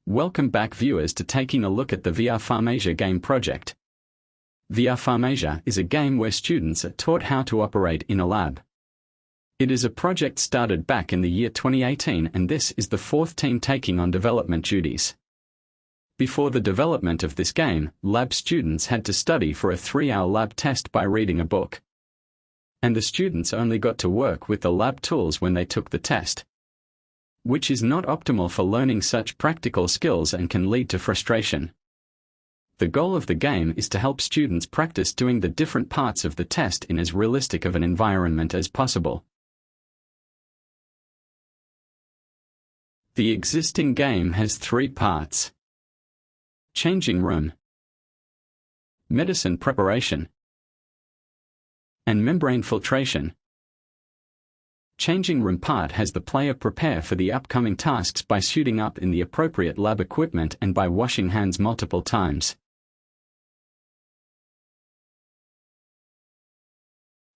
Welcome back viewers to taking a look at the VR Farmasia game project. VR Farmasia is a game where students are taught how to operate in a lab. It is a project started back in the year 2018 and this is the fourth team taking on development duties. Before the development of this game, lab students had to study for a 3-hour lab test by reading a book. And the students only got to work with the lab tools when they took the test, which is not optimal for learning such practical skills and can lead to frustration. The goal of the game is to help students practice doing the different parts of the test in as realistic of an environment as possible. The existing game has 3 parts: changing room, medicine preparation, and membrane filtration. Changing room part has the player prepare for the upcoming tasks by suiting up in the appropriate lab equipment and by washing hands multiple times.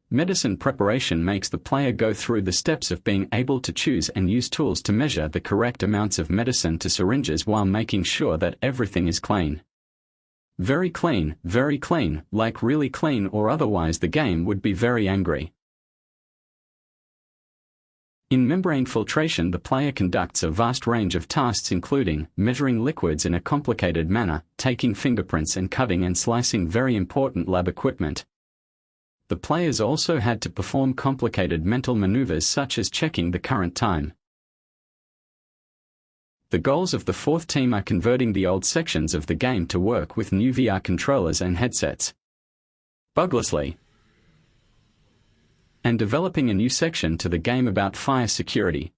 Medicine preparation makes the player go through the steps of being able to choose and use tools to measure the correct amounts of medicine to syringes while making sure that everything is clean. Very clean, like really clean, or otherwise the game would be very angry. In membrane filtration, the player conducts a vast range of tasks including measuring liquids in a complicated manner, taking fingerprints and cutting and slicing very important lab equipment. The players also had to perform complicated mental maneuvers such as checking the current time. The goals of the fourth team are converting the old sections of the game to work with new VR controllers and headsets buglessly, and developing a new section to the game about fire security.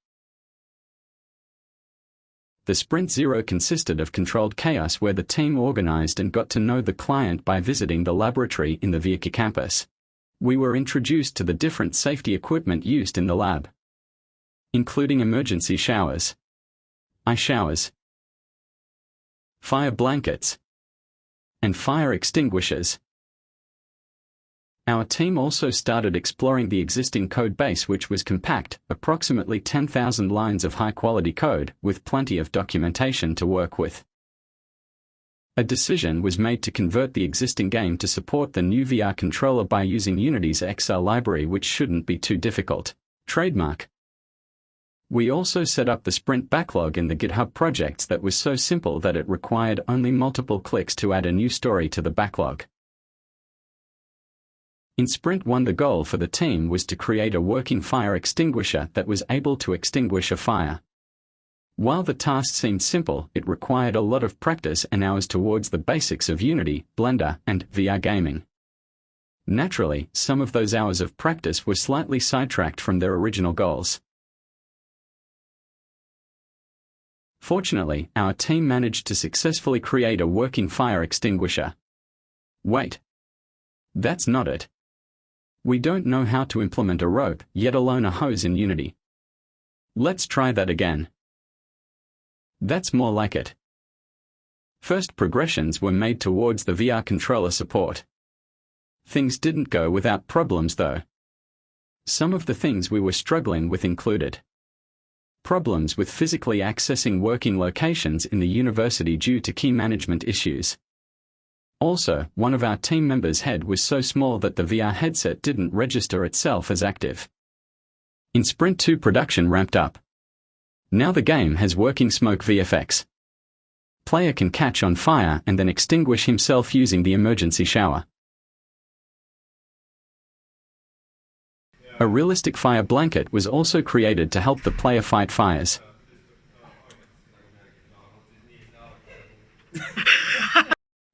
The Sprint Zero consisted of controlled chaos where the team organized and got to know the client by visiting the laboratory in the VR campus. We were introduced to the different safety equipment used in the lab, including emergency showers, ice showers, fire blankets, and fire extinguishers. Our team also started exploring the existing code base, which was compact, approximately 10,000 lines of high-quality code, with plenty of documentation to work with. A decision was made to convert the existing game to support the new VR controller by using Unity's XR library, which shouldn't be too difficult. Trademark. We also set up the Sprint backlog in the GitHub projects that was so simple that it required only multiple clicks to add a new story to the backlog. In Sprint 1, the goal for the team was to create a working fire extinguisher that was able to extinguish a fire. While the task seemed simple, it required a lot of practice and hours towards the basics of Unity, Blender, and VR gaming. Naturally, some of those hours of practice were slightly sidetracked from their original goals. Fortunately, our team managed to successfully create a working fire extinguisher. Wait. That's not it. We don't know how to implement a rope, yet alone a hose in Unity. Let's try that again. That's more like it. First progressions were made towards the VR controller support. Things didn't go without problems though. Some of the things we were struggling with included problems with physically accessing working locations in the university due to key management issues. Also, one of our team members' head was so small that the VR headset didn't register itself as active. In Sprint 2, production ramped up. Now the game has working smoke VFX. Player can catch on fire and then extinguish himself using the emergency shower. A realistic fire blanket was also created to help the player fight fires.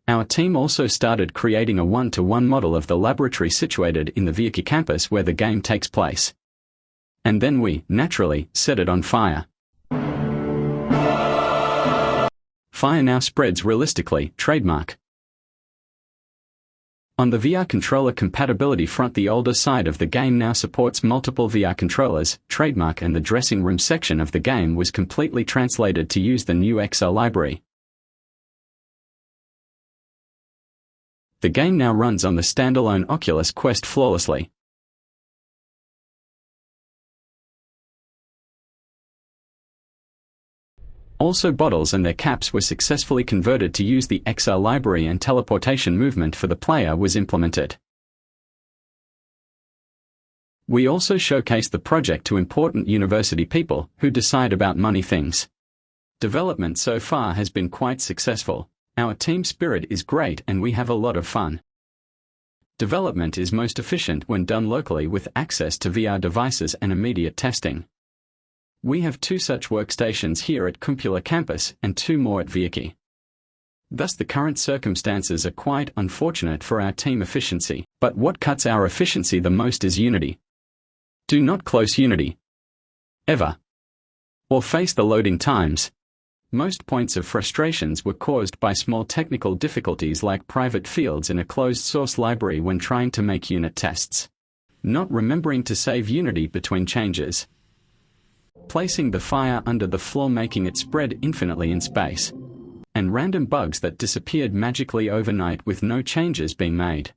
Our team also started creating a 1-to-1 model of the laboratory situated in the VR campus where the game takes place. And then we, naturally, set it on fire. Fire now spreads realistically, trademark. On the VR controller compatibility front, the older side of the game now supports multiple VR controllers, trademark, and the dressing room section of the game was completely translated to use the new XR library. The game now runs on the standalone Oculus Quest flawlessly. Also, bottles and their caps were successfully converted to use the XR library, and teleportation movement for the player was implemented. We also showcased the project to important university people who decide about money things. Development so far has been quite successful. Our team spirit is great and we have a lot of fun. Development is most efficient when done locally with access to VR devices and immediate testing. We have 2 such workstations here at Kumpula campus and 2 more at Viaki. Thus the current circumstances are quite unfortunate for our team efficiency, but what cuts our efficiency the most is Unity. Do not close Unity ever, or face the loading times. Most points of frustrations were caused by small technical difficulties like private fields in a closed source library when trying to make unit tests, not remembering to save Unity between changes, placing the fire under the floor making it spread infinitely in space, and random bugs that disappeared magically overnight with no changes being made.